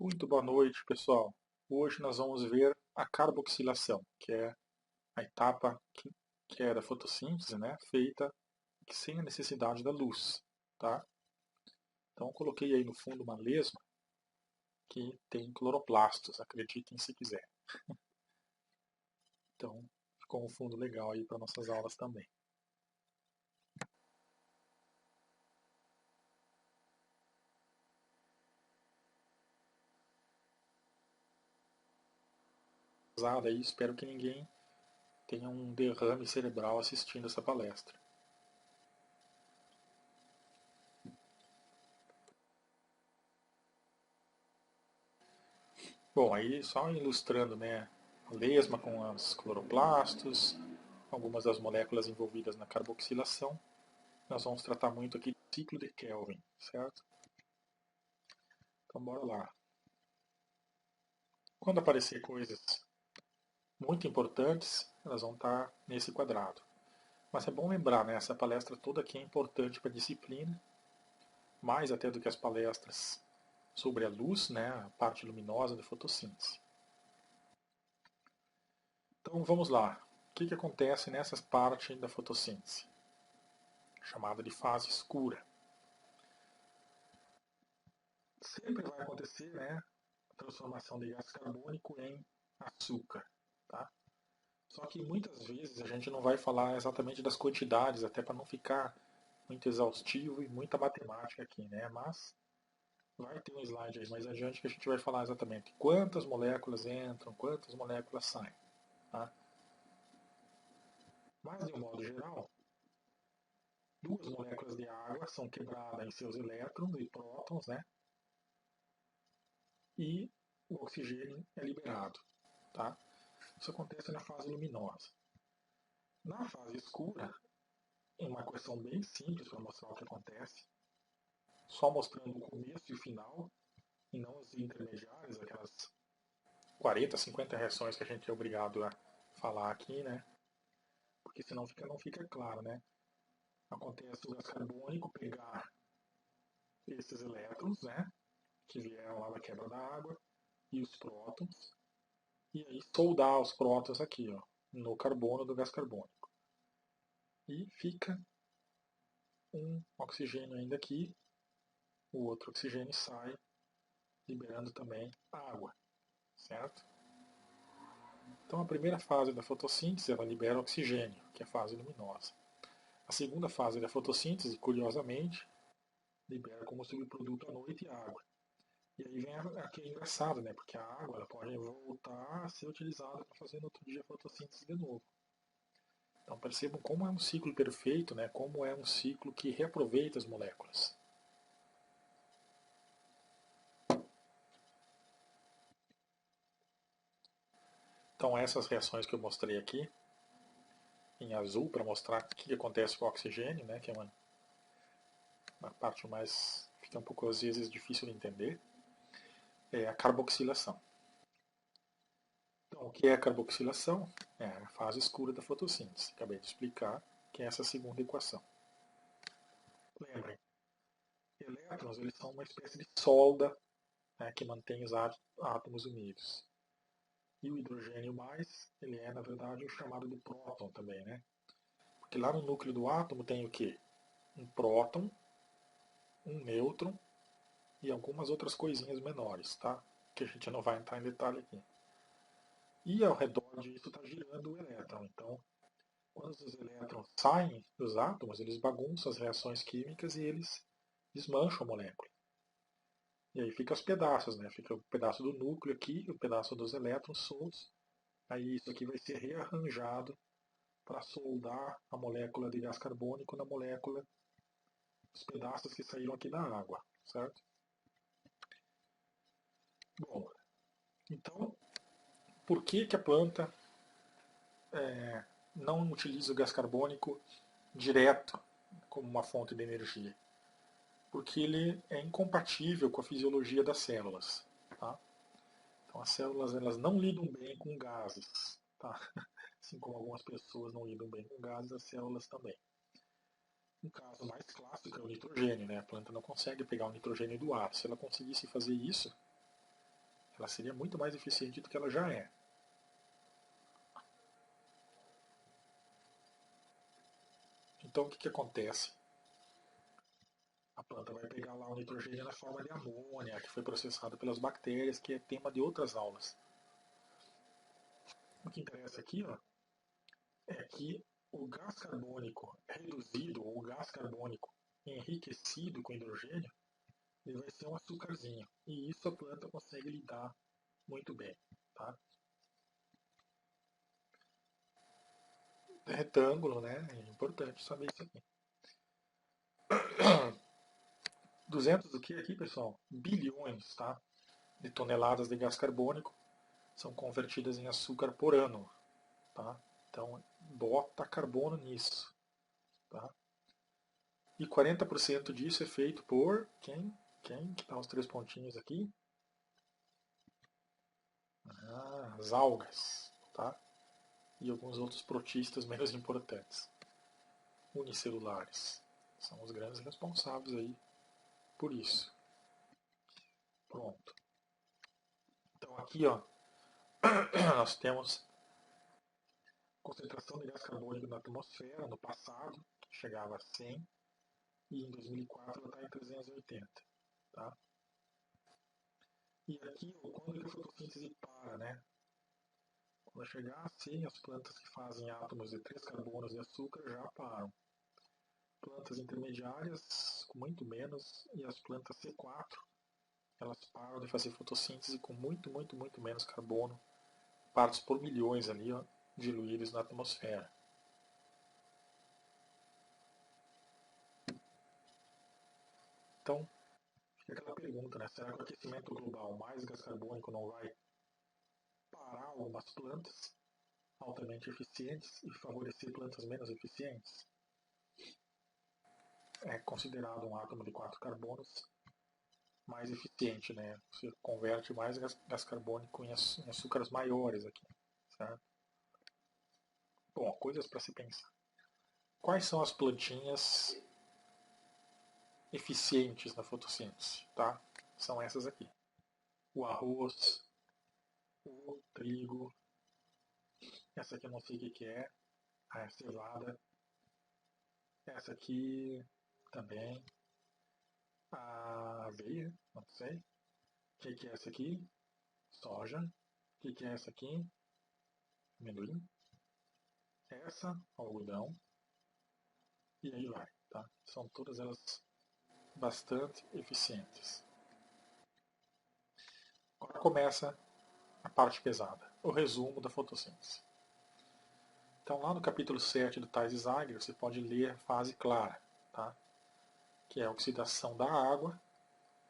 Muito boa noite, pessoal. Hoje nós vamos ver a carboxilação, que é a etapa que é da fotossíntese, né, feita sem a necessidade da luz, tá? Então eu coloquei aí no fundo uma lesma que tem cloroplastos, acreditem se quiser. Então ficou um fundo legal aí para nossas aulas também. Aí, espero que ninguém tenha um derrame cerebral assistindo essa palestra. Bom, aí só ilustrando, né, a lesma com os cloroplastos, algumas das moléculas envolvidas na carboxilação. Nós vamos tratar muito aqui do ciclo de Kelvin, certo? Então bora lá. Quando aparecer coisas muito importantes, elas vão estar nesse quadrado. Mas é bom lembrar, né, essa palestra toda aqui é importante para a disciplina, mais até do que as palestras sobre a luz, né, a parte luminosa da fotossíntese. Então vamos lá. O que acontece nessa parte da fotossíntese? Chamada de fase escura. Sempre vai acontecer, né, a transformação de gás carbônico em açúcar, tá? Só que muitas vezes a gente não vai falar exatamente das quantidades, até para não ficar muito exaustivo e muita matemática aqui, né? Mas vai ter um slide aí mais adiante que a gente vai falar exatamente quantas moléculas entram, quantas moléculas saem, tá? Mas de um modo geral, duas moléculas de água são quebradas em seus elétrons e prótons, né? E o oxigênio é liberado, tá? Isso acontece na fase luminosa. Na fase escura, uma equação bem simples para mostrar o que acontece, só mostrando o começo e o final, e não os intermediários, aquelas 40, 50 reações que a gente é obrigado a falar aqui, né? Porque senão não fica claro, né? Acontece o gás carbônico pegar esses elétrons, né? Que vieram lá da quebra da água, e os prótons, e aí soldar os prótons aqui, ó, no carbono do gás carbônico. E fica um oxigênio ainda aqui, o outro oxigênio sai, liberando também água, certo? Então a primeira fase da fotossíntese ela libera oxigênio, que é a fase luminosa. A segunda fase da fotossíntese, curiosamente, libera como subproduto à noite água. E aí vem aqui é engraçado, né? Porque a água ela pode voltar a ser utilizada para fazer no outro dia a fotossíntese de novo. Então percebam como é um ciclo perfeito, né? Como é um ciclo que reaproveita as moléculas. Então essas reações que eu mostrei aqui, em azul, para mostrar o que acontece com o oxigênio, né? Que é uma parte mais, fica um pouco às vezes difícil de entender, é a carboxilação. Então, o que é a carboxilação? É a fase escura da fotossíntese. Acabei de explicar que é essa segunda equação. Lembrem, elétrons eles são uma espécie de solda, né, que mantém os átomos unidos. E o hidrogênio mais, ele é na verdade o chamado de próton também, né? Porque lá no núcleo do átomo tem o quê? Um próton, um nêutron e algumas outras coisinhas menores, tá? Que a gente não vai entrar em detalhe aqui. E ao redor disso está girando o elétron. Então, quando os elétrons saem dos átomos, eles bagunçam as reações químicas e eles desmancham a molécula. E aí fica os pedaços, né? Fica o pedaço do núcleo aqui, o pedaço dos elétrons soltos. Aí isso aqui vai ser rearranjado para soldar a molécula de gás carbônico na molécula dos pedaços que saíram aqui da água, certo? Bom, então, por que a planta não utiliza o gás carbônico direto como uma fonte de energia? Porque ele é incompatível com a fisiologia das células. Tá? Então as células elas não lidam bem com gases. Tá? Assim como algumas pessoas não lidam bem com gases, as células também. Um caso mais clássico é o nitrogênio. Né? A planta não consegue pegar o nitrogênio do ar. Se ela conseguisse fazer isso, Ela seria muito mais eficiente do que ela já é. Então o que acontece? A planta vai pegar lá o nitrogênio na forma de amônia, que foi processado pelas bactérias, que é tema de outras aulas. O que interessa aqui, ó, é que o gás carbônico reduzido, ou o gás carbônico enriquecido com hidrogênio, ele vai ser um açúcarzinho. E isso a planta consegue lidar muito bem. Tá? Retângulo, né? É importante saber isso aqui. 200 do que aqui, pessoal? Bilhões, tá? De toneladas de gás carbônico são convertidas em açúcar por ano. Tá? Então, bota carbono nisso. Tá? E 40% disso é feito por quem? Quem? Que tá os 3 pontinhos aqui? As algas. Tá? E alguns outros protistas menos importantes. Unicelulares. São os grandes responsáveis aí por isso. Pronto. Então aqui, ó, nós temos concentração de gás carbônico na atmosfera no passado, que chegava a 100, e em 2004 ela está em 380. Tá? E aqui, ó, quando que a fotossíntese para, né? Quando chegar a 100, as plantas que fazem átomos de 3 carbonos e açúcar já param. Plantas intermediárias, com muito menos, e as plantas C4, elas param de fazer fotossíntese com muito menos carbono, partes por milhões ali, ó, diluídos na atmosfera. Então, fica aquela pergunta, né? Será que o aquecimento global mais gás carbônico não vai parar algumas plantas altamente eficientes e favorecer plantas menos eficientes? É considerado um átomo de 4 carbonos mais eficiente, né? Você converte mais gás carbônico em açúcares maiores aqui, certo? Bom, coisas para se pensar. Quais são as plantinhas eficientes na fotossíntese? Tá? São essas aqui. O arroz, o trigo, essa aqui eu não sei o que é, a cevada, essa aqui também, a aveia, não sei. O que é essa aqui? Soja. O que é essa aqui? Amendoim. Essa, algodão. E aí vai, tá? São todas elas bastante eficientes. Agora começa a parte pesada, o resumo da fotossíntese. Então lá no capítulo 7 do Thais e Zager, você pode ler a fase clara, tá? Que é a oxidação da água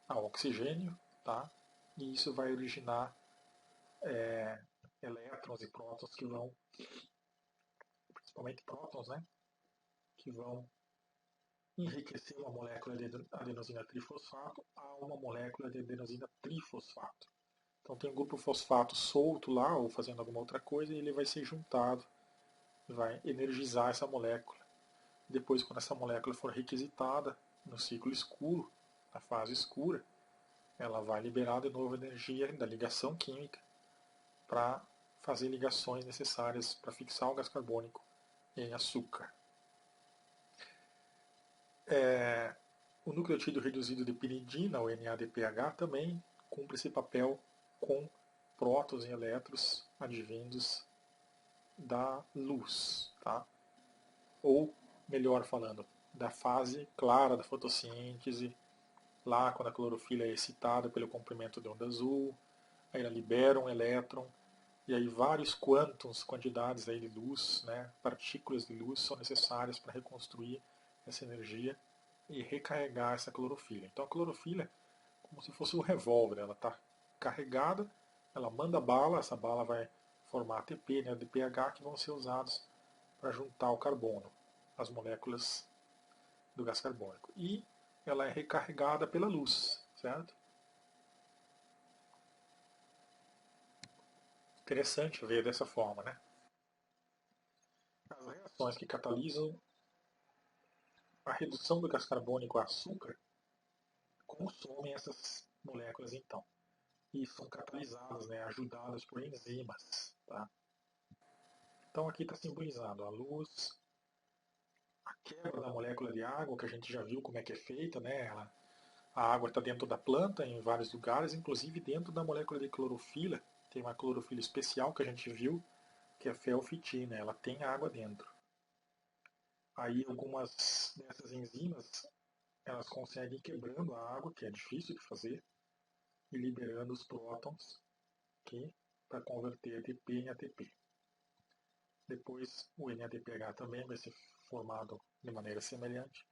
ao oxigênio, tá? E isso vai originar elétrons e prótons que vão, principalmente prótons, né? Que vão enriquecer uma molécula de adenosina trifosfato a uma molécula de adenosina trifosfato. Então tem um grupo fosfato solto lá, ou fazendo alguma outra coisa, e ele vai ser juntado, vai energizar essa molécula. Depois, quando essa molécula for requisitada no ciclo escuro, na fase escura, ela vai liberar de novo energia da ligação química para fazer ligações necessárias para fixar o gás carbônico em açúcar. O nucleotídeo reduzido de piridina, o NADPH, também cumpre esse papel com prótons e elétrons advindos da luz, tá? Ou, melhor falando, da fase clara da fotossíntese, lá quando a clorofila é excitada pelo comprimento de onda azul, aí ela libera um elétron, e aí vários quantidades aí de luz, né, partículas de luz são necessárias para reconstruir essa energia e recarregar essa clorofila. Então a clorofila é como se fosse um revólver, ela está carregada, ela manda bala, essa bala vai formar ATP, né, DPH, que vão ser usados para juntar o carbono, as moléculas do gás carbônico. E ela é recarregada pela luz, certo? Interessante ver dessa forma, né? As reações que catalisam a redução do gás carbônico a açúcar consomem essas moléculas então. e são catalisadas, né, ajudadas por enzimas. Tá? Então aqui está simbolizado a luz, a quebra da molécula de água, que a gente já viu como é que é feita, né? A água está dentro da planta em vários lugares, inclusive dentro da molécula de clorofila. Tem uma clorofila especial que a gente viu, que é a feofitina, ela tem água dentro. Aí algumas dessas enzimas, elas conseguem ir quebrando a água, que é difícil de fazer, e liberando os prótons, para converter ATP em ATP. Depois o NADPH também vai ser formado de maneira semelhante.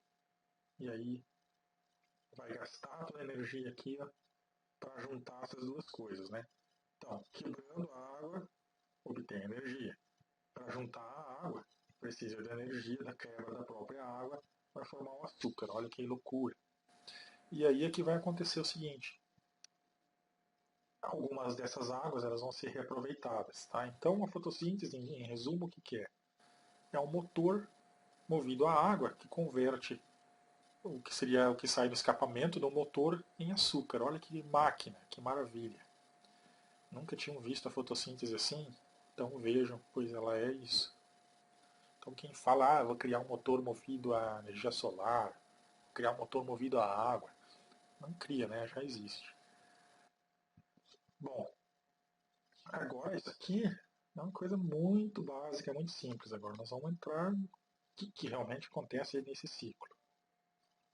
E aí vai gastar toda a energia aqui para juntar essas duas coisas, né? Então, quebrando a água, obtém energia. Para juntar a água, precisa da energia da quebra da própria água para formar o açúcar. Olha que loucura. E aí é que vai acontecer o seguinte: algumas dessas águas elas vão ser reaproveitadas. Tá? Então a fotossíntese, em resumo, o que é? É um motor movido a água que converte o que seria o que sai do escapamento do motor em açúcar. Olha que máquina, que maravilha. Nunca tinham visto a fotossíntese assim, então vejam, pois ela é isso. Então quem fala, vou criar um motor movido a energia solar, vou criar um motor movido a água, não cria, né? Já existe. Bom, agora isso aqui é uma coisa muito básica, muito simples. Agora nós vamos entrar no que realmente acontece nesse ciclo.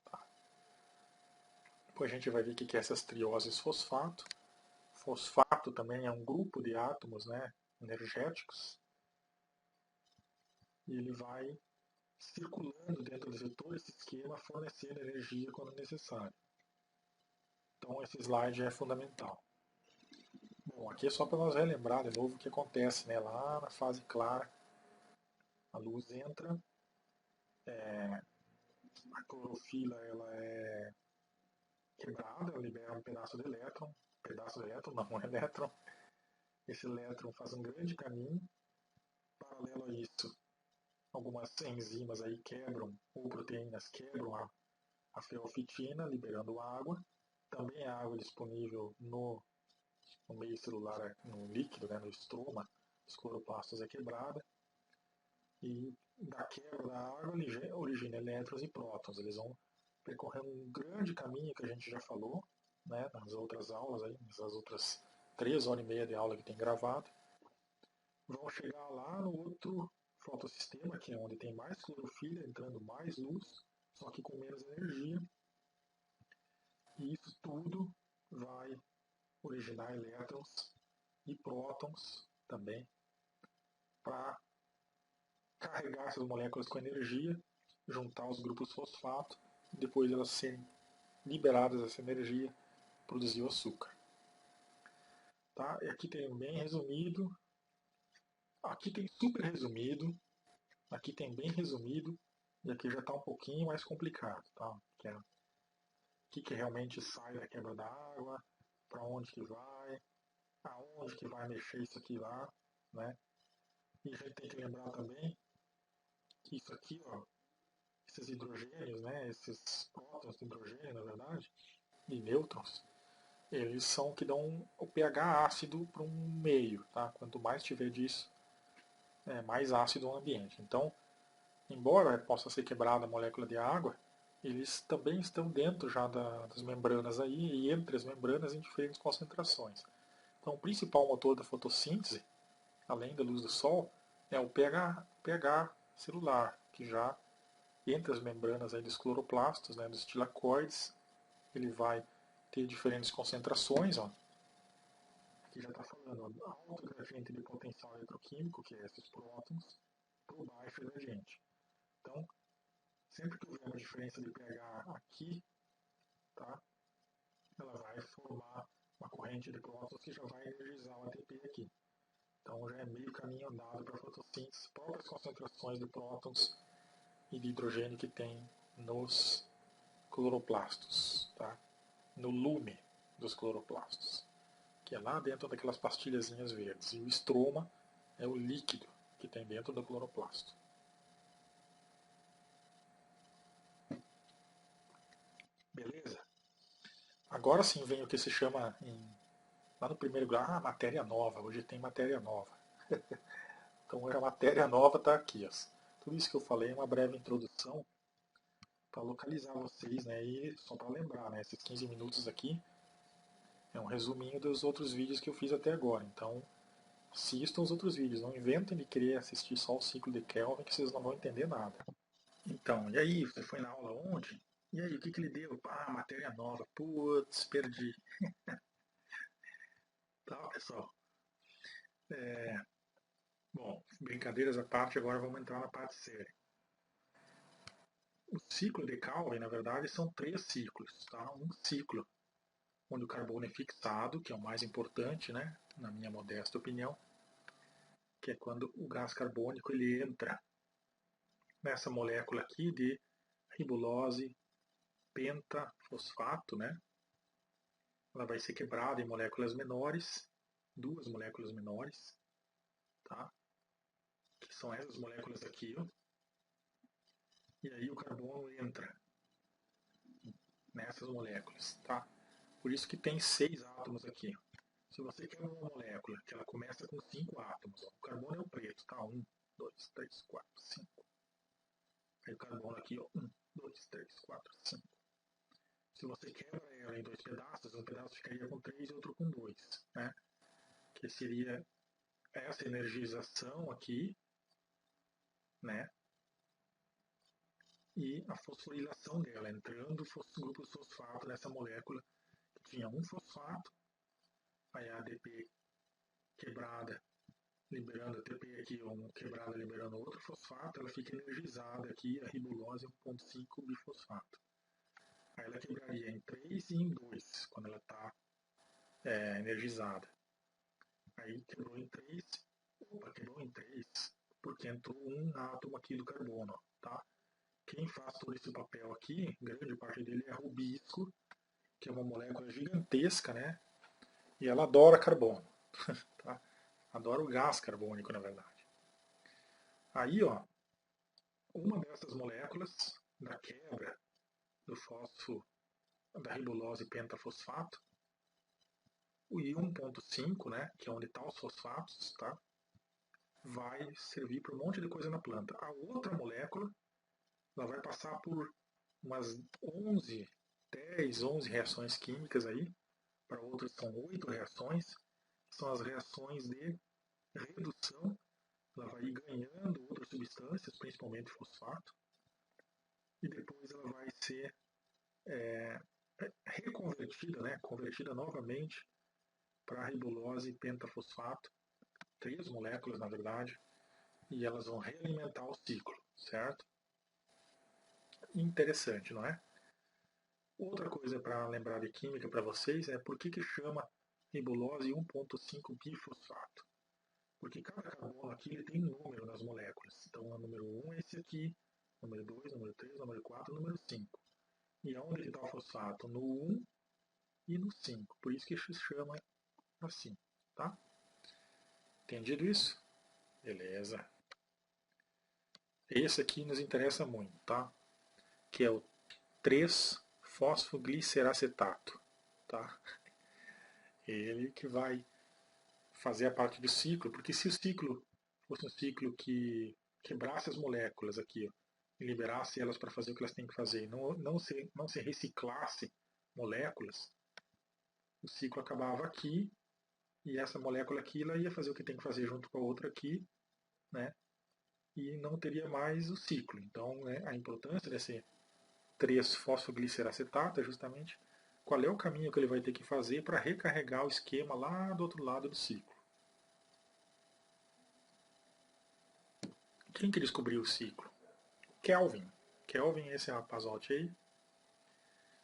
Tá? Depois a gente vai ver o que é essas trioses fosfato. Fosfato também é um grupo de átomos, né, energéticos, e ele vai circulando dentro de todo esse esquema, fornecendo energia quando necessário. Então esse slide é fundamental. Bom, aqui é só para nós relembrar de novo o que acontece, né, lá na fase clara. A luz entra, a clorofila ela é quebrada, libera um pedaço de elétron, não um elétron. Esse elétron faz um grande caminho. Paralelo a isso, algumas enzimas aí quebram, ou proteínas quebram a feofitina, liberando água. Também há água disponível no meio celular, no líquido, né, no estroma dos cloroplastos é quebrada. E da quebra da água origina elétrons e prótons. Eles vão percorrendo um grande caminho que a gente já falou, né, nas outras aulas, aí, nessas outras 3 horas e meia de aula que tem gravado. Vão chegar lá no outro fotossistema, que é onde tem mais clorofila, entrando mais luz, só que com menos energia. E isso tudo vai originar elétrons e prótons também, para carregar essas moléculas com energia, juntar os grupos fosfato, e depois elas serem liberadas essa energia, produzir o açúcar. Tá? E aqui tem bem resumido, aqui tem super resumido, aqui tem bem resumido, e aqui já está um pouquinho mais complicado. Tá? Que é o que realmente sai da quebra da água, para onde que vai, aonde que vai mexer isso aqui lá. Né? E a gente tem que lembrar também que isso aqui, ó, esses hidrogênios, né, esses prótons de hidrogênio, na verdade, e nêutrons, eles são que dão o pH ácido para um meio. Tá? Quanto mais tiver disso, mais ácido o ambiente. Então, embora possa ser quebrada a molécula de água, eles também estão dentro já das membranas aí, e entre as membranas em diferentes concentrações. Então, o principal motor da fotossíntese, além da luz do sol, é o pH celular, que já entre as membranas aí dos cloroplastos, né, dos tilacoides, ele vai ter diferentes concentrações. Ó. Aqui já está falando alto gradiente de potencial eletroquímico, que é esses prótons, para o baixo gradiente. Então, sempre que houver uma diferença de pH aqui, tá, ela vai formar uma corrente de prótons que já vai energizar o ATP aqui. Então já é meio caminho andado para a fotossíntese, próprias concentrações de prótons e de hidrogênio que tem nos cloroplastos, tá? No lume dos cloroplastos, que é lá dentro daquelas pastilhazinhas verdes. E o estroma é o líquido que tem dentro do cloroplasto. Beleza? Agora sim vem o que se chama em Lá no primeiro grau, matéria nova, hoje tem matéria nova. Então a matéria nova está aqui. Ó. Tudo isso que eu falei é uma breve introdução para localizar vocês, né? E só para lembrar, né? Esses 15 minutos aqui é um resuminho dos outros vídeos que eu fiz até agora. Então, assistam os outros vídeos. Não inventem de querer assistir só o ciclo de Kelvin, que vocês não vão entender nada. Então, e aí? Você foi na aula ontem? E aí, o que ele deu? Ah, matéria nova. Putz, perdi. Tá, pessoal? Bom, brincadeiras à parte, agora vamos entrar na parte séria. O ciclo de Calvin, na verdade, são 3 ciclos. Tá? Um ciclo onde o carbono é fixado, que é o mais importante, né, na minha modesta opinião, que é quando o gás carbônico ele entra nessa molécula aqui de ribulose pentafosfato, né? Ela vai ser quebrada em moléculas menores, 2 moléculas menores, tá? Que são essas moléculas aqui, ó. E aí o carbono entra nessas moléculas, tá? Por isso que tem 6 átomos aqui. Se você quer uma molécula que ela começa com 5 átomos, ó, o carbono é o preto, tá? 1, 2, 3, 4, 5. Aí o carbono aqui, ó, 1, 2, 3, 4, 5. Se você quebra ela em 2 pedaços, um pedaço ficaria com 3 e outro com 2, né? Que seria essa energização aqui, né? E a fosforilação dela, entrando o grupo fosfato nessa molécula que tinha um fosfato, aí a ADP quebrada liberando a ATP aqui, uma quebrada liberando outro fosfato, ela fica energizada aqui, a ribulose 1,5 bifosfato. Aí ela quebraria em 3 e em 2, quando ela está energizada. Aí quebrou em 3, quebrou em 3, porque entrou um átomo aqui do carbono, tá? Quem faz todo esse papel aqui, grande parte dele é rubisco, que é uma molécula gigantesca, né? E ela adora carbono, tá? Adora o gás carbônico, na verdade. Aí, ó, uma dessas moléculas da quebra do fósforo da ribulose pentafosfato, o I1.5, né, que é onde estão os fosfatos, tá, vai servir para um monte de coisa na planta. A outra molécula ela vai passar por umas 11, 10, 11 reações químicas aí, para outras são 8 reações, que são as reações de redução, ela vai ir ganhando outras substâncias, principalmente fosfato, e depois ela vai ser reconvertida, né, convertida novamente para a ribulose pentafosfato, 3 moléculas na verdade, e elas vão realimentar o ciclo, certo? Interessante, não é? Outra coisa para lembrar de química para vocês é por que chama ribulose 1,5 bifosfato. Porque cada carbono aqui ele tem um número nas moléculas. Então o número 1 é esse aqui, número 2, número 3, número 4, número 5. E onde está o fosfato? No 1 e no 5. Por isso que se chama assim, tá? Entendido isso? Beleza. Esse aqui nos interessa muito, tá? Que é o 3-fosfogliceracetato, tá? Ele que vai fazer a parte do ciclo, porque se o ciclo fosse um ciclo que quebrasse as moléculas aqui, ó, e liberasse elas para fazer o que elas têm que fazer, e não se reciclasse moléculas, o ciclo acabava aqui, e essa molécula aqui ela ia fazer o que tem que fazer junto com a outra aqui, né? E não teria mais o ciclo. Então, né, a importância desse 3-fosfogliceracetato é justamente qual é o caminho que ele vai ter que fazer para recarregar o esquema lá do outro lado do ciclo. Quem que descobriu o ciclo? Kelvin. Kelvin, esse rapazote aí,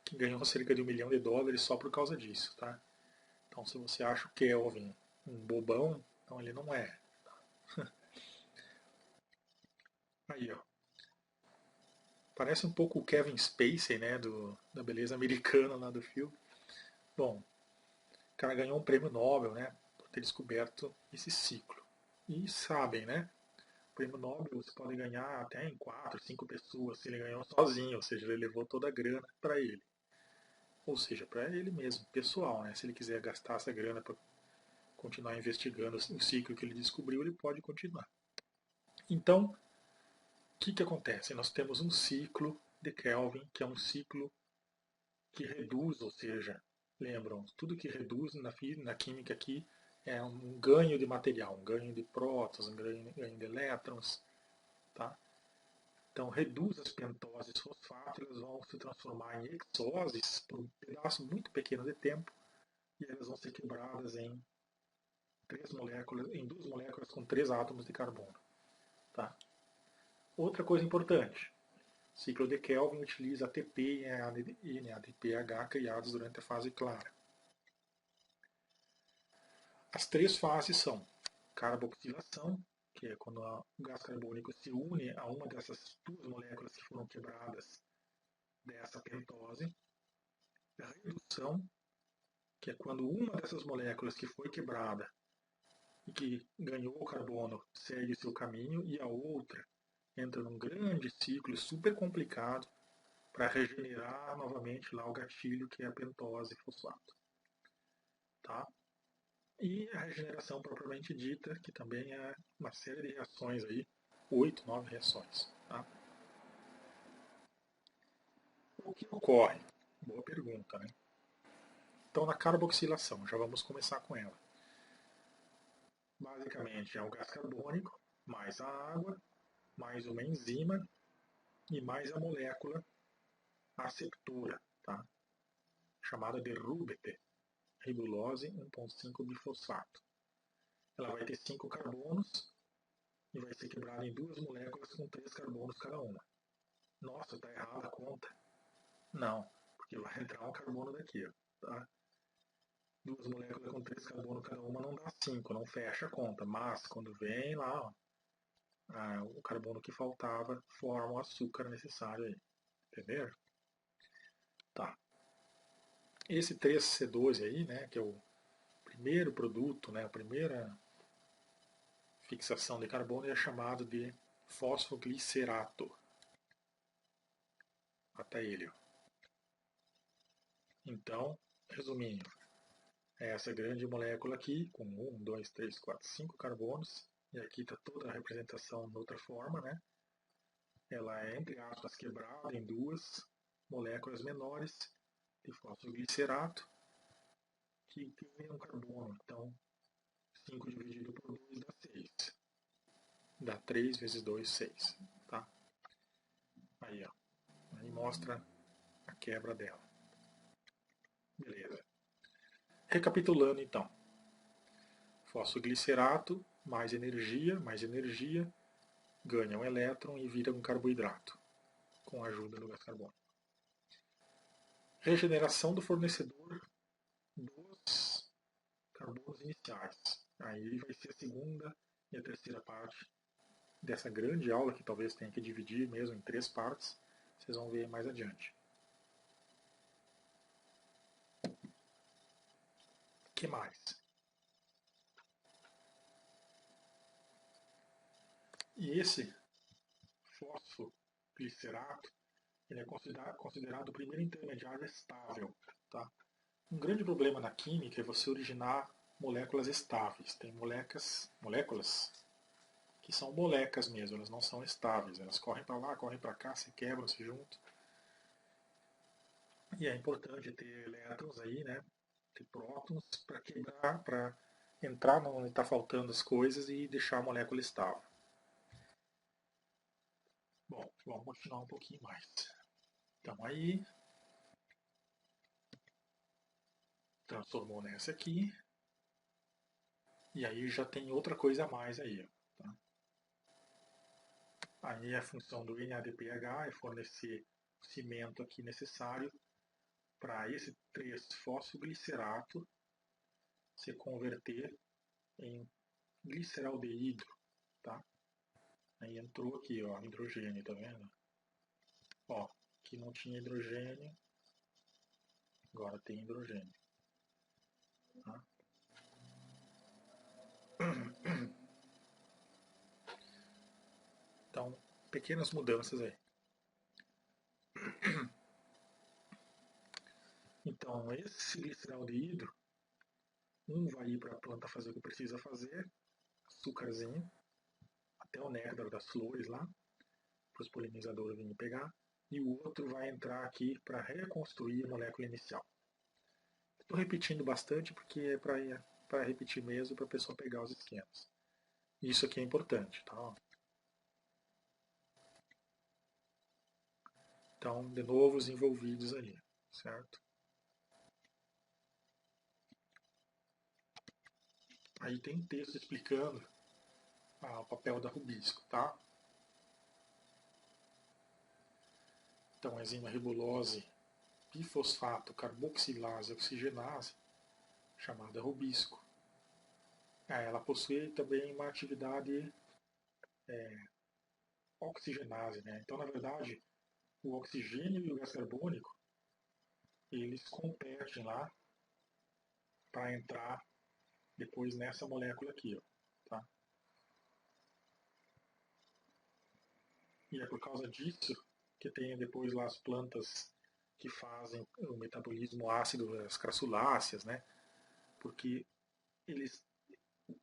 que ganhou cerca de $1 milhão só por causa disso, tá? Então, se você acha o Kelvin um bobão, então ele não é. Aí, ó. Parece um pouco o Kevin Spacey, né, da beleza americana lá do filme. Bom, o cara ganhou um prêmio Nobel, né, por ter descoberto esse ciclo. E sabem, né, o prêmio Nobel você pode ganhar até em 4, 5 pessoas, se ele ganhou sozinho, ou seja, ele levou toda a grana para ele. ou seja, para ele mesmo, pessoal, né? Se ele quiser gastar essa grana para continuar investigando o ciclo que ele descobriu, ele pode continuar. Então, o que acontece? Nós temos um ciclo de Kelvin, que é um ciclo que reduz, ou seja, lembram, tudo que reduz na química aqui é um ganho de material, um ganho de prótons, um ganho de elétrons, tá? Então, reduz as pentoses fosfato, elas vão se transformar em hexoses por um pedaço muito pequeno de tempo, e elas vão ser quebradas em duas moléculas com 3 átomos de carbono. Tá? Outra coisa importante, o ciclo de Kelvin utiliza ATP e NADPH criados durante a fase clara. As 3 fases são carboxilação, que é quando o gás carbônico se une a uma dessas 2 moléculas que foram quebradas dessa pentose. A redução, que é quando uma dessas moléculas que foi quebrada e que ganhou o carbono segue seu caminho e a outra entra num grande ciclo super complicado para regenerar novamente lá o gatilho, que é a pentose fosfato. Tá? E a regeneração propriamente dita, que também é uma série de reações aí, 8, 9 reações. Tá? O que ocorre? Boa pergunta, né? Então, na carboxilação, já vamos começar com ela. Basicamente, é o gás carbônico, mais a água, mais uma enzima e mais a molécula aceptora, tá? Chamada de RUBT, ribulose 1,5 bifosfato. Ela vai ter 5 carbonos e vai ser quebrada em 2 moléculas com 3 carbonos cada uma. Nossa, está errada a conta. Não, porque vai entrar um carbono daqui. Tá? 2 moléculas com 3 carbonos cada uma não dá 5, não fecha a conta. Mas quando vem lá, ó, o carbono que faltava forma o açúcar necessário aí. Entenderam? Tá. Esse 3C12 aí, né, que é o primeiro produto, né, a primeira fixação de carbono, é chamado de fosfoglicerato. Até ele. Ó. Então, resumindo, é essa grande molécula aqui, com 1, 2, 3, 4, 5 carbonos, e aqui está toda a representação de outra forma, né? Ela é, entre aspas, quebrada em 2 moléculas menores de fosfoglicerato, que tem um carbono. Então, 5 dividido por 2 dá 6. Dá 3 vezes 2, 6. Tá? Aí, ó. Aí mostra a quebra dela. Beleza. Recapitulando, então. Fosfoglicerato, mais energia, ganha um elétron e vira um carboidrato, com a ajuda do gás carbônico. Regeneração do fornecedor dos carbonos iniciais. Aí vai ser a segunda e a terceira parte dessa grande aula, que talvez tenha que dividir mesmo em 3 partes. Vocês vão ver mais adiante. O que mais? E esse fosfoglicerato, ele é considerado o primeiro intermediário estável. Tá? Um grande problema na química é você originar moléculas estáveis. Tem moléculas que são molecas mesmo, elas não são estáveis. Elas correm para lá, correm para cá, se quebram, se juntam. E é importante ter elétrons aí, né? Ter prótons para quebrar, para entrar onde está faltando as coisas e deixar a molécula estável. Bom, vamos continuar um pouquinho mais. Então aí, transformou nessa aqui. E aí já tem outra coisa a mais aí. Tá? Aí a função do NADPH é fornecer o cimento aqui necessário para esse 3-fosfoglicerato se converter em gliceraldeído. Tá? Aí entrou aqui, ó, hidrogênio, tá vendo? Ó, aqui não tinha hidrogênio, agora tem hidrogênio. Tá? Então, pequenas mudanças aí. Então, esse gliceraldeído, um vai ir para a planta fazer o que precisa fazer, açúcarzinho, até o néctar das flores lá, para os polinizadores virem pegar, e o outro vai entrar aqui para reconstruir a molécula inicial. Estou repetindo bastante porque é para repetir mesmo, para a pessoa pegar os esquemas. Isso aqui é importante, tá? Então, de novo, os envolvidos ali, certo? Aí tem texto explicando o papel da rubisco, tá? Então, a enzima ribulose bifosfato carboxilase oxigenase, chamada rubisco. Ela possui também uma atividade oxigenase, né? Então, na verdade, o oxigênio e o gás carbônico, eles competem lá para entrar depois nessa molécula aqui, ó, tá? E é por causa disso que tem depois lá as plantas que fazem o metabolismo ácido das crassuláceas, né? Porque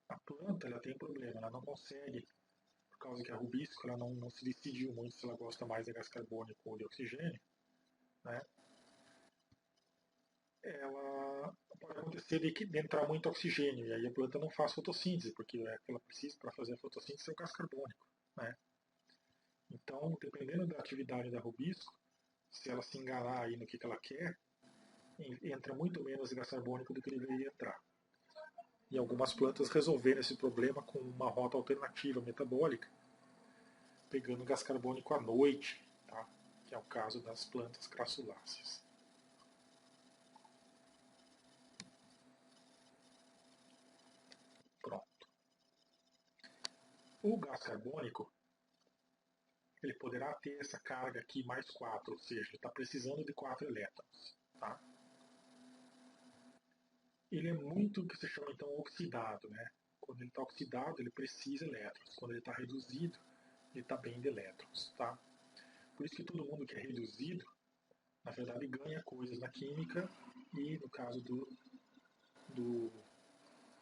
a planta ela tem um problema, ela não consegue, por causa que a rubisco ela não se decidiu muito se ela gosta mais de gás carbônico ou de oxigênio, né? Ela pode acontecer de entrar muito oxigênio e aí a planta não faz fotossíntese, porque é que ela precisa para fazer a fotossíntese é o gás carbônico, né? Então, dependendo da atividade da rubisco, se ela se enganar aí no que ela quer, entra muito menos gás carbônico do que deveria entrar. E algumas plantas resolveram esse problema com uma rota alternativa metabólica, pegando gás carbônico à noite, tá? Que é o caso das plantas crassuláceas. Pronto. O gás carbônico ele poderá ter essa carga aqui mais 4, ou seja, ele está precisando de 4 elétrons. Tá? Ele é muito o que se chama então oxidado. Né? Quando ele está oxidado, ele precisa de elétrons. Quando ele está reduzido, ele está bem de elétrons. Tá? Por isso que todo mundo que é reduzido, na verdade, ganha coisas na química e no caso do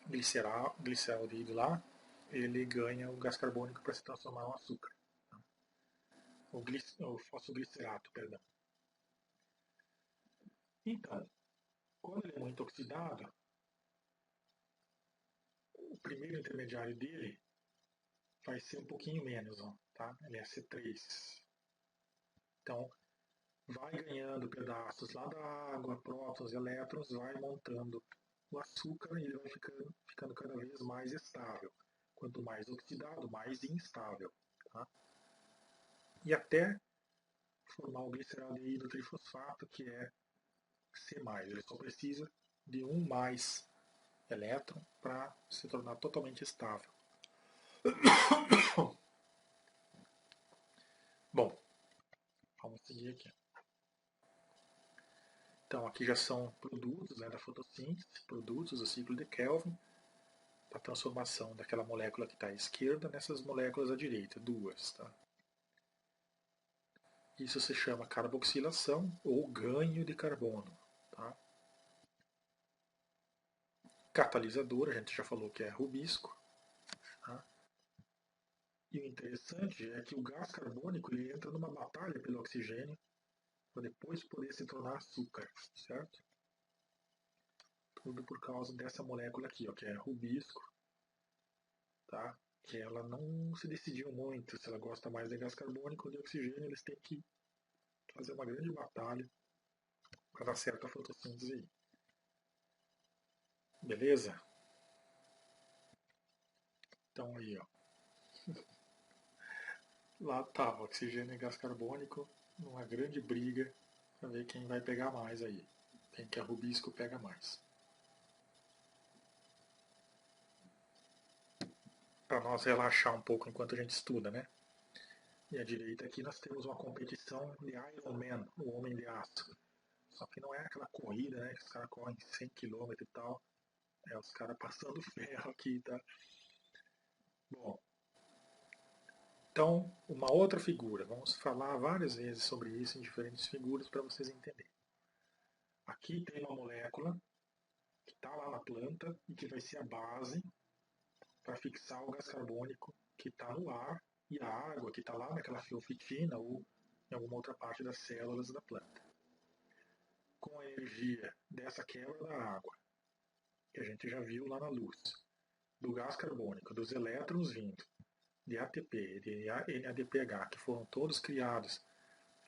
gliceraldeído lá, ele ganha o gás carbônico para se transformar em açúcar. O fosfoglicerato, perdão. Então, quando ele é muito oxidado, o primeiro intermediário dele vai ser um pouquinho menos, ó, tá? Ele é C3. Então, vai ganhando pedaços lá da água, prótons e elétrons, vai montando o açúcar e ele vai ficando cada vez mais estável. Quanto mais oxidado, mais instável. Tá? E até formar o gliceraldeído trifosfato, que é C+. Ele só precisa de um mais elétron para se tornar totalmente estável. Bom, vamos seguir aqui. Então, aqui já são produtos, né, da fotossíntese, produtos do ciclo de Kelvin, a transformação daquela molécula que está à esquerda nessas moléculas à direita, duas. Tá? Isso se chama carboxilação ou ganho de carbono. Tá? Catalisador, a gente já falou que é rubisco. Tá? E o interessante é que o gás carbônico ele entra numa batalha pelo oxigênio para depois poder se tornar açúcar, certo? Tudo por causa dessa molécula aqui, ó, que é rubisco, tá? Que ela não se decidiu muito se ela gosta mais de gás carbônico ou de oxigênio, eles têm que fazer uma grande batalha para dar certo a fotossíntese aí. Beleza? Então aí, ó. Lá tá, oxigênio e gás carbônico numa grande briga para ver quem vai pegar mais aí. Quem que a rubisco pega mais. Para nós relaxar um pouco enquanto a gente estuda, né? E à direita aqui nós temos uma competição de Iron Man, o Homem de Aço. Só que não é aquela corrida, né? Que os caras correm 100 km e tal. É os caras passando ferro aqui, tá? Bom, então, uma outra figura. Vamos falar várias vezes sobre isso em diferentes figuras para vocês entenderem. Aqui tem uma molécula que está lá na planta e que vai ser a base para fixar o gás carbônico que está no ar e a água que está lá naquela fiofitina ou em alguma outra parte das células da planta. Com a energia dessa quebra da água, que a gente já viu lá na luz, do gás carbônico, dos elétrons vindo de ATP, de NADPH, que foram todos criados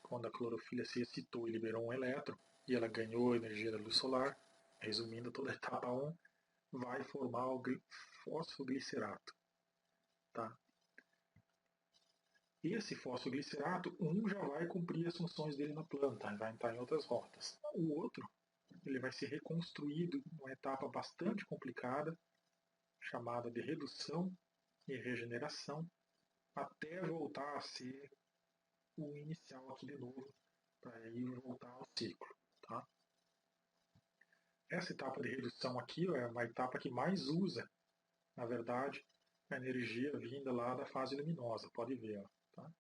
quando a clorofila se excitou e liberou um elétron, e ela ganhou energia da luz solar, resumindo toda a etapa 1, vai formar o fosfoglicerato. Tá? Esse fosfoglicerato, já vai cumprir as funções dele na planta, vai entrar em outras rotas. O outro, ele vai ser reconstruído numa etapa bastante complicada, chamada de redução e regeneração, até voltar a ser o inicial aqui de novo, para ir voltar ao ciclo. Tá? Essa etapa de redução aqui é uma etapa que mais usa, na verdade, a energia vinda lá da fase luminosa. Pode ver, ó, tá?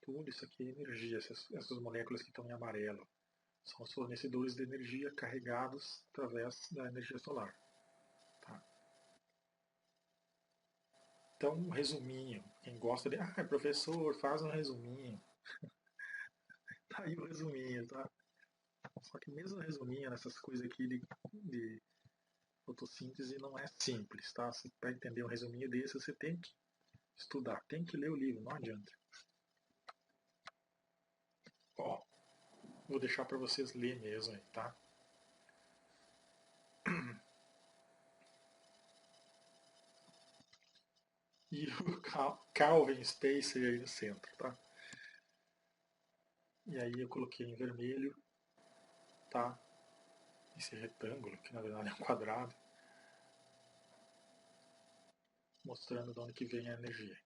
Tudo isso aqui é energia, essas moléculas que estão em amarelo. São os fornecedores de energia carregados através da energia solar. Tá? Então, um resuminho. Quem gosta de. Ah, professor, faz um resuminho. Tá aí o resuminho, tá? Só que mesmo o resuminho nessas coisas aqui de fotossíntese não é simples, tá? Para entender um resuminho desse, você tem que estudar, tem que ler o livro, não adianta. Ó, vou deixar para vocês ler mesmo aí, tá? E o Calvin Spacer aí no centro, tá? E aí eu coloquei em vermelho, tá? Esse retângulo, que na verdade é um quadrado, mostrando de onde que vem a energia.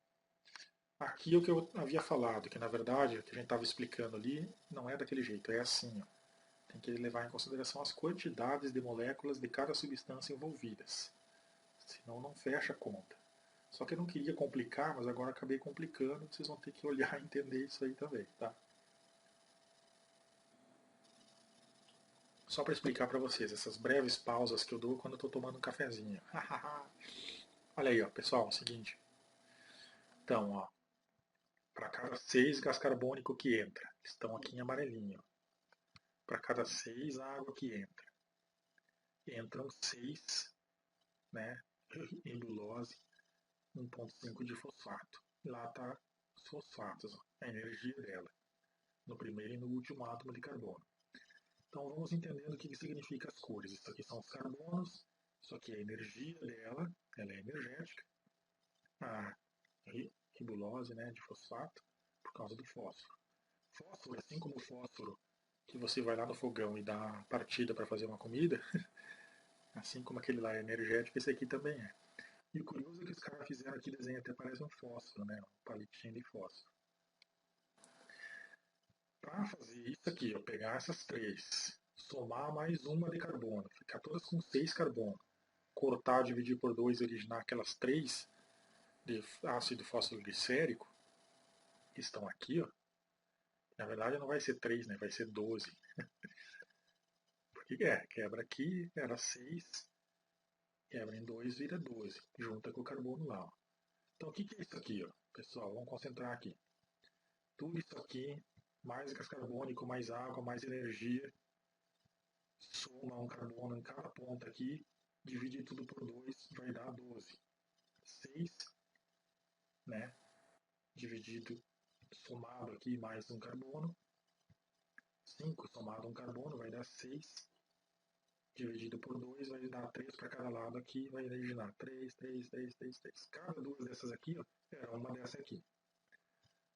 Aqui é o que eu havia falado, que na verdade o que a gente estava explicando ali não é daquele jeito, é assim, ó. Tem que levar em consideração as quantidades de moléculas de cada substância envolvidas. Senão não fecha a conta. Só que eu não queria complicar, mas agora acabei complicando. Vocês vão ter que olhar e entender isso aí também, tá? Só para explicar para vocês, essas breves pausas que eu dou quando eu estou tomando um cafezinho. Olha aí, ó, pessoal, é o seguinte. Então, ó, para cada 6 gás carbônico que entra, estão aqui em amarelinho. Para cada 6 água que entra, entram 6, né, ribulose 1,5 de fosfato. Lá está os fosfatos, ó, a energia dela, no primeiro e no último átomo de carbono. Então vamos entendendo o que significa as cores. Isso aqui são os carbonos, isso aqui é a energia dela, ela é energética. A ribulose, né, de fosfato, por causa do fósforo. Fósforo, assim como o fósforo que você vai lá no fogão e dá partida para fazer uma comida, assim como aquele lá é energético, esse aqui também é. E o curioso é que os caras fizeram aqui desenho até parece um fósforo, né, um palitinho de fósforo. Para fazer isso aqui, eu pegar essas três, somar mais uma de carbono, ficar todas com 6 carbono, cortar, dividir por 2 e originar aquelas 3 de ácido fosfoglicérico, que estão aqui, ó. Na verdade não vai ser 3, né? Vai ser 12. Porque quebra aqui, era 6, quebra em 2, vira 12, junta com o carbono lá. Ó. Então o que é isso aqui, ó? Pessoal? Vamos concentrar aqui. Tudo isso aqui, mais gás carbônico, mais água, mais energia, soma um carbono em cada ponta aqui, dividir tudo por 2, vai dar 12. 6, né? Dividido, somado aqui, mais um carbono. 5 somado um carbono vai dar 6. Dividido por 2 vai dar 3 para cada lado aqui, vai originar 3, 3, 3, 3, 3. Cada duas dessas aqui, ó, era uma dessa aqui.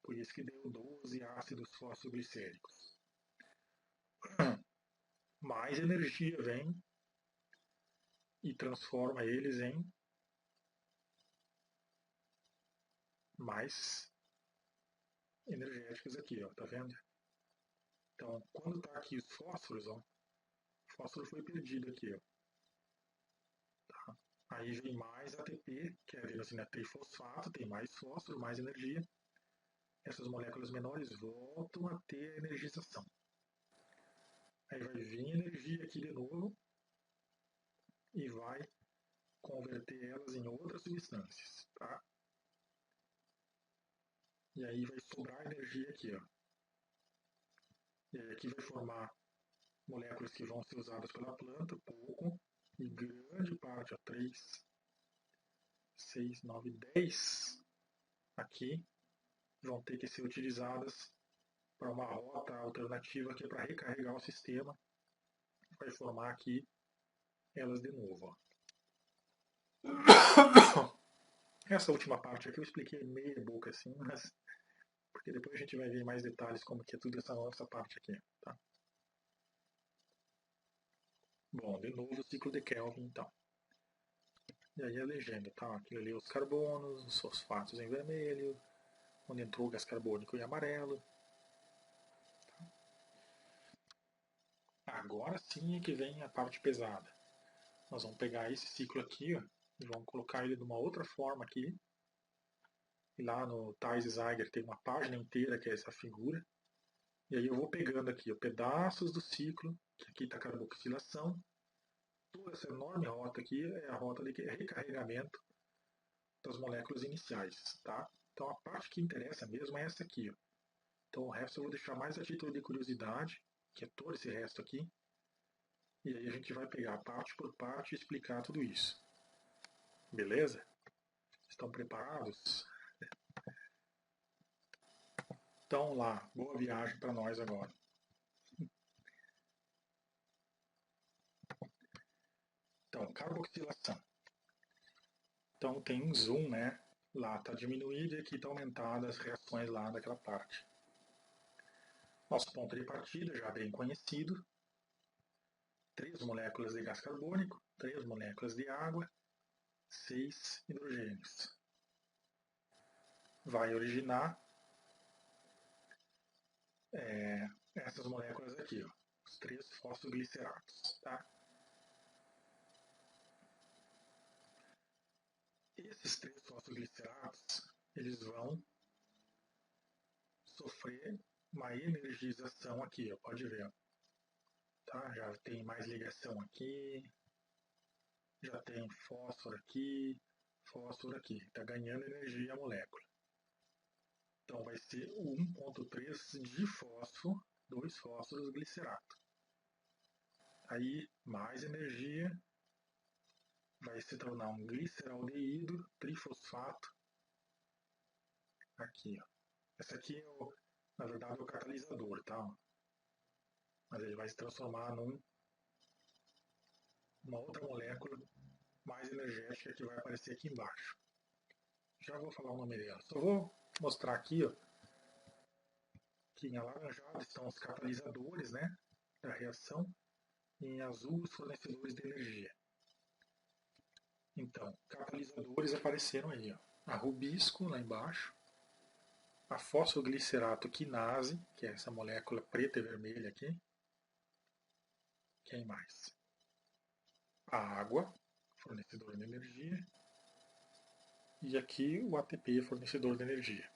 Por isso que deu 12 ácidos fosfoglicéricos. Mais energia vem e transforma eles em mais energéticos aqui, ó, tá vendo? Então, quando está aqui os fósforos, ó, o fósforo foi perdido aqui, ó. Tá? Aí vem mais ATP, que é a adenosina trifosfato, tem mais fósforo, mais energia. Essas moléculas menores voltam a ter energização. Aí vai vir energia aqui de novo e vai converter elas em outras substâncias, tá? E aí vai sobrar energia aqui, ó. E aí aqui vai formar moléculas que vão ser usadas pela planta, pouco, e grande parte, ó, 3, 6, 9, 10 aqui vão ter que ser utilizadas para uma rota alternativa que é para recarregar o sistema. Vai formar aqui elas de novo, ó. Essa última parte aqui eu expliquei meia boca assim, mas porque depois a gente vai ver mais detalhes como que é tudo essa parte aqui, tá? Bom, de novo o ciclo de Kelvin, então. E aí a legenda, tá? Aquilo ali os carbonos, os fosfatos em vermelho, onde entrou o gás carbônico em amarelo. Agora sim é que vem a parte pesada. Nós vamos pegar esse ciclo aqui, ó, e vamos colocar ele de uma outra forma aqui. E lá no Thais Zeiger tem uma página inteira que é essa figura. E aí eu vou pegando aqui ó, pedaços do ciclo, que aqui está a carboxilação. Toda essa enorme rota aqui é a rota de recarregamento das moléculas iniciais, tá? Então a parte que interessa mesmo é essa aqui, ó. Então o resto eu vou deixar mais a título de curiosidade, que é todo esse resto aqui. E aí a gente vai pegar parte por parte e explicar tudo isso. Beleza? Estão preparados? Então lá, boa viagem para nós agora. Então, carboxilação. Então tem um zoom, né? Lá está diminuído e aqui está aumentada as reações lá daquela parte. Nosso ponto de partida já bem conhecido. 3 moléculas de gás carbônico, 3 moléculas de água, 6 hidrogênios. Vai originar essas moléculas aqui, ó, os 3 fosfogliceratos. Tá? Esses 3 fosfogliceratos eles vão sofrer uma energização aqui, ó, pode ver. Tá? Já tem mais ligação aqui, já tem fósforo aqui, está ganhando energia a molécula. Então vai ser o 1,3 de fósforo, 2 fósforos glicerato. Aí mais energia, vai se tornar um gliceraldeído trifosfato. Aqui, ó. Esse aqui é na verdade é o catalisador, tá? Mas ele vai se transformar numa outra molécula mais energética que vai aparecer aqui embaixo. Já vou falar o nome dela. Só vou mostrar aqui, ó, que em alaranjado estão os catalisadores, né, da reação, e em azul os fornecedores de energia. Então, catalisadores apareceram aí, ó. A rubisco lá embaixo, a fosfoglicerato quinase, que é essa molécula preta e vermelha aqui. Quem mais? A água, fornecedor de energia. E aqui o ATP, fornecedor de energia.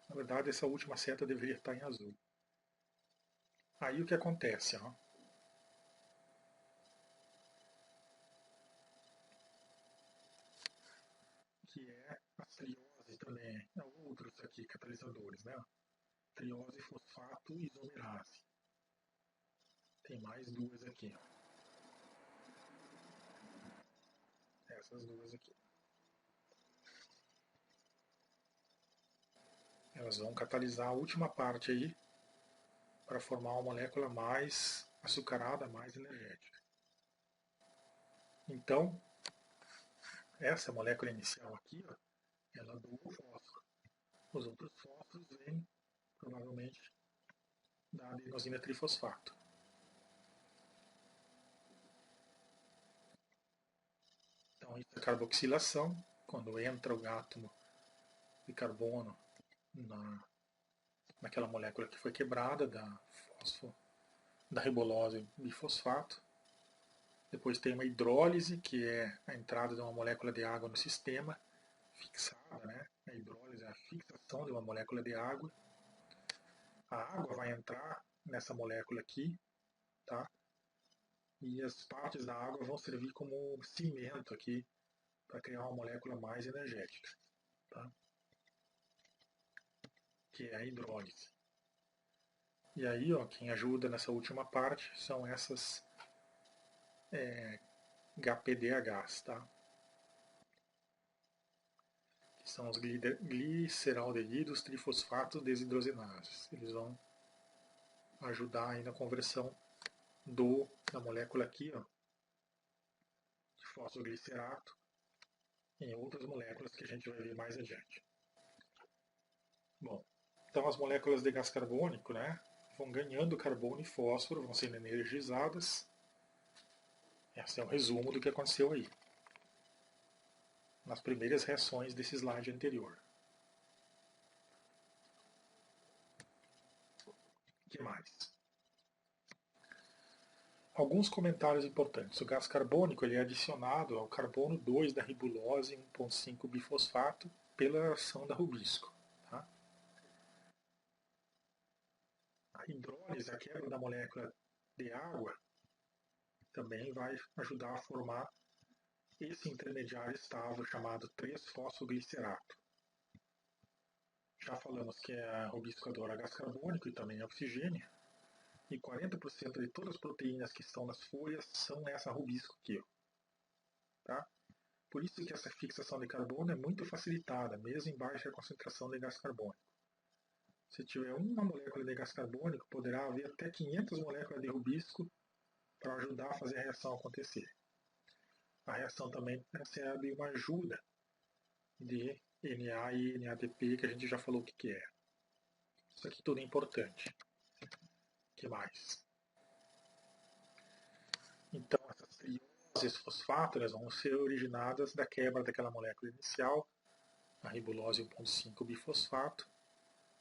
Na verdade, essa última seta deveria estar em azul. Aí o que acontece? Ó, que é a triose também. Outros aqui catalisadores, né? Triose, fosfato e isomerase. Tem mais 2 aqui. Ó. Essas 2 aqui. Elas vão catalisar a última parte aí para formar uma molécula mais açucarada, mais energética. Então, essa molécula inicial aqui, ó, ela doa o fósforo. Os outros fósforos vêm, provavelmente, da adenosina trifosfato. Então, isso é carboxilação, quando entra o átomo de carbono naquela molécula que foi quebrada da ribulose bifosfato. Depois tem uma hidrólise, que é a entrada de uma molécula de água no sistema, fixada, né? A hidrólise é a fixação de uma molécula de água. A água vai entrar nessa molécula aqui, tá? E as partes da água vão servir como cimento aqui para criar uma molécula mais energética, tá? Que é a hidrólise. E aí, ó, quem ajuda nessa última parte são essas HPDHs, tá? Que são os gliceraldeídos trifosfatos desidrogenases. Eles vão ajudar aí na conversão da molécula aqui, ó, de fosfoglicerato, em outras moléculas que a gente vai ver mais adiante. Bom, então as moléculas de gás carbônico, né, vão ganhando carbono e fósforo, vão sendo energizadas. Esse é o resumo do que aconteceu aí, nas primeiras reações desse slide anterior. O que mais? Alguns comentários importantes. O gás carbônico ele é adicionado ao carbono 2 da ribulose 1,5-bifosfato pela ação da rubisco. Tá? A hidrólise, a quebra da molécula de água, também vai ajudar a formar esse intermediário estável chamado 3-fosfoglicerato. Já falamos que a rubisco adora gás carbônico e também oxigênio. E 40% de todas as proteínas que estão nas folhas são essa rubisco aqui. Tá? Por isso que essa fixação de carbono é muito facilitada, mesmo em baixa concentração de gás carbônico. Se tiver uma molécula de gás carbônico, poderá haver até 500 moléculas de rubisco para ajudar a fazer a reação acontecer. A reação também recebe uma ajuda de Na e NADP, que a gente já falou o que é. Isso aqui tudo é importante. O que mais? Então, essas trioses fosfato vão ser originadas da quebra daquela molécula inicial, a ribulose 1,5-bifosfato,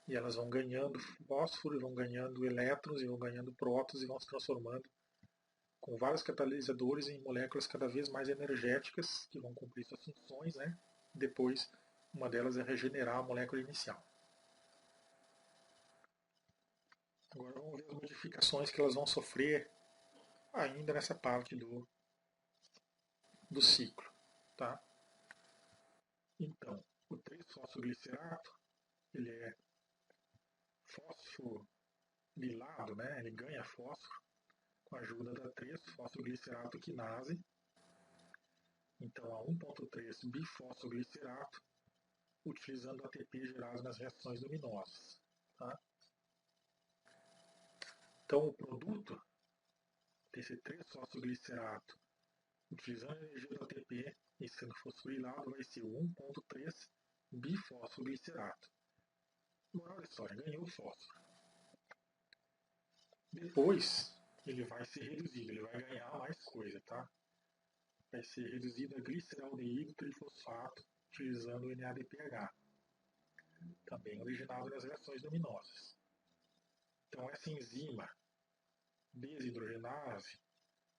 e elas vão ganhando fósforo, vão ganhando elétrons, e vão ganhando prótons, e vão se transformando com vários catalisadores em moléculas cada vez mais energéticas, que vão cumprir suas funções, né? Depois, uma delas é regenerar a molécula inicial. Agora vamos ver as modificações que elas vão sofrer ainda nessa parte do ciclo. Tá? Então, o 3-fosfoglicerato, ele é fosforilado, né? Ele ganha fósforo com a ajuda da 3-fosfoglicerato quinase. Então, a 1,3-bifosfoglicerato, utilizando ATP gerado nas reações luminosas. Tá? Então, o produto desse 3-fosfoglicerato, utilizando a energia do ATP e sendo fosforilado, vai ser o 1,3-bifosfoglicerato. Moral da história, ganhou fósforo. Depois, ele vai ser reduzido, ele vai ganhar mais coisa, tá? Vai ser reduzido a gliceraldeído trifosfato, utilizando o NADPH, também originado nas reações luminosas. Então, essa enzima desidrogenase,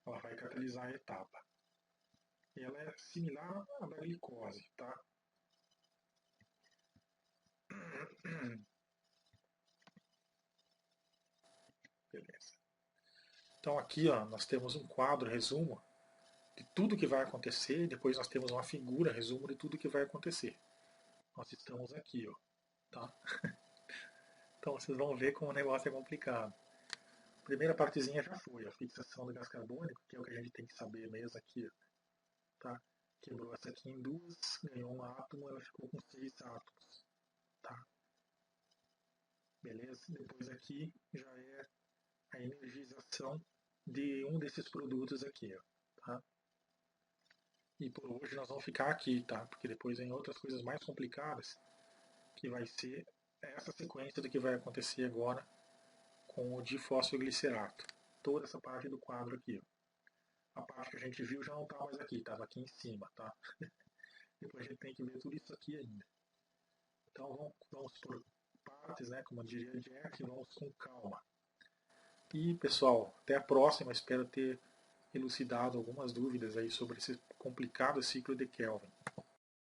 ela vai catalisar a etapa. E ela é similar à da glicose, tá? Beleza. Então aqui, ó, nós temos um quadro resumo de tudo que vai acontecer e depois nós temos uma figura resumo de tudo que vai acontecer. Nós estamos aqui, ó, tá? Então vocês vão ver como o negócio é complicado. A primeira partezinha já foi, a fixação do gás carbônico, que é o que a gente tem que saber mesmo aqui, ó, tá? Quebrou essa aqui em duas, ganhou um átomo, ela ficou com 6 átomos, tá? Beleza? Depois aqui já é a energização de um desses produtos aqui, ó, tá? E por hoje nós vamos ficar aqui, tá? Porque depois vem outras coisas mais complicadas, que vai ser essa sequência do que vai acontecer agora com o difosfoglicerato. Toda essa parte do quadro aqui, ó. A parte que a gente viu já não está mais aqui, estava aqui em cima, tá? Depois a gente tem que ver tudo isso aqui ainda. Então vamos por partes, né? Como diria Jack, vamos com calma. E pessoal, até a próxima. Espero ter elucidado algumas dúvidas aí sobre esse complicado ciclo de Kelvin.